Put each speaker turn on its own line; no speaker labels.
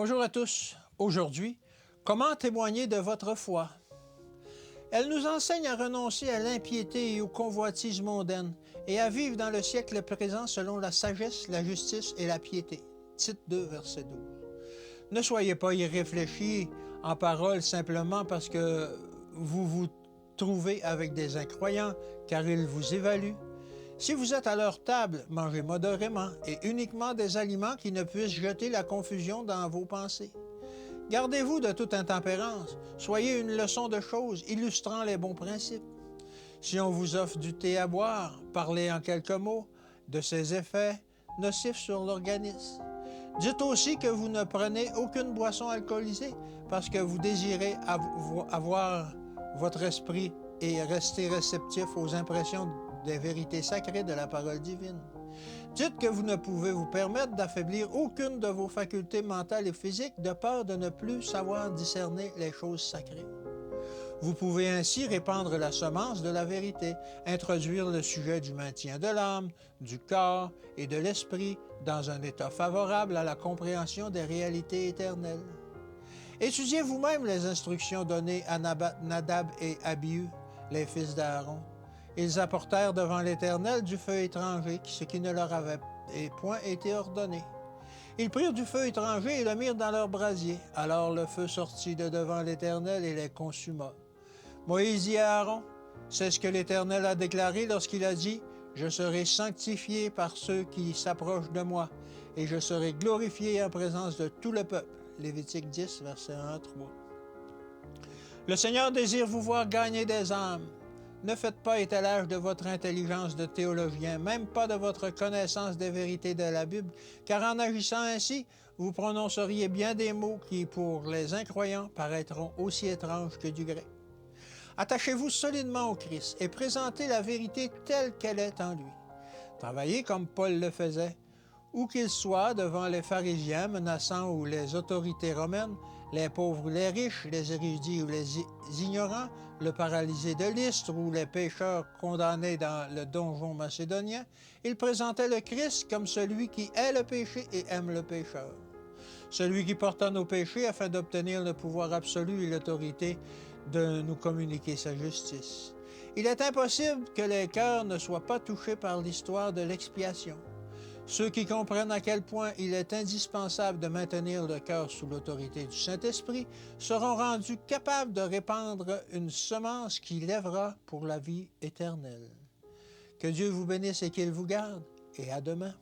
Bonjour à tous. Aujourd'hui, comment témoigner de votre foi? Elle nous enseigne à renoncer à l'impiété et aux convoitises mondaines et à vivre dans le siècle présent selon la sagesse, la justice et la piété. Tite 2, verset 12. Ne soyez pas irréfléchis en parole simplement parce que vous vous trouvez avec des incroyants, car ils vous évaluent. Si vous êtes à leur table, mangez modérément et uniquement des aliments qui ne puissent jeter la confusion dans vos pensées. Gardez-vous de toute intempérance, soyez une leçon de choses illustrant les bons principes. Si on vous offre du thé à boire, parlez en quelques mots de ses effets nocifs sur l'organisme. Dites aussi que vous ne prenez aucune boisson alcoolisée parce que vous désirez avoir votre esprit et rester réceptif aux impressions des vérités sacrées de la parole divine. Dites que vous ne pouvez vous permettre d'affaiblir aucune de vos facultés mentales et physiques de peur de ne plus savoir discerner les choses sacrées. Vous pouvez ainsi répandre la semence de la vérité, introduire le sujet du maintien de l'âme, du corps et de l'esprit dans un état favorable à la compréhension des réalités éternelles. Étudiez vous-même les instructions données à Nadab et Abihu, les fils d'Aaron. Ils apportèrent devant l'Éternel du feu étranger, ce qui ne leur avait point été ordonné. Ils prirent du feu étranger et le mirent dans leur brasier. Alors le feu sortit de devant l'Éternel et les consuma. Moïse dit à Aaron, « C'est ce que l'Éternel a déclaré lorsqu'il a dit, « Je serai sanctifié par ceux qui s'approchent de moi, et je serai glorifié en présence de tout le peuple. » Lévitique 10, verset 1 à 3. Le Seigneur désire vous voir gagner des âmes. Ne faites pas étalage de votre intelligence de théologien, même pas de votre connaissance des vérités de la Bible, car en agissant ainsi, vous prononceriez bien des mots qui, pour les incroyants, paraîtront aussi étranges que du grec. Attachez-vous solidement au Christ et présentez la vérité telle qu'elle est en lui. Travaillez comme Paul le faisait, où qu'il soit devant les pharisiens menaçants ou les autorités romaines, les pauvres ou les riches, les érudits ou les ignorants, le paralysé de Lystre ou les pécheurs condamnés dans le donjon macédonien, il présentait le Christ comme celui qui est le péché et aime le pécheur. Celui qui porta nos péchés afin d'obtenir le pouvoir absolu et l'autorité de nous communiquer sa justice. Il est impossible que les cœurs ne soient pas touchés par l'histoire de l'expiation. Ceux qui comprennent à quel point il est indispensable de maintenir le cœur sous l'autorité du Saint-Esprit seront rendus capables de répandre une semence qui lèvera pour la vie éternelle. Que Dieu vous bénisse et qu'il vous garde, et à demain.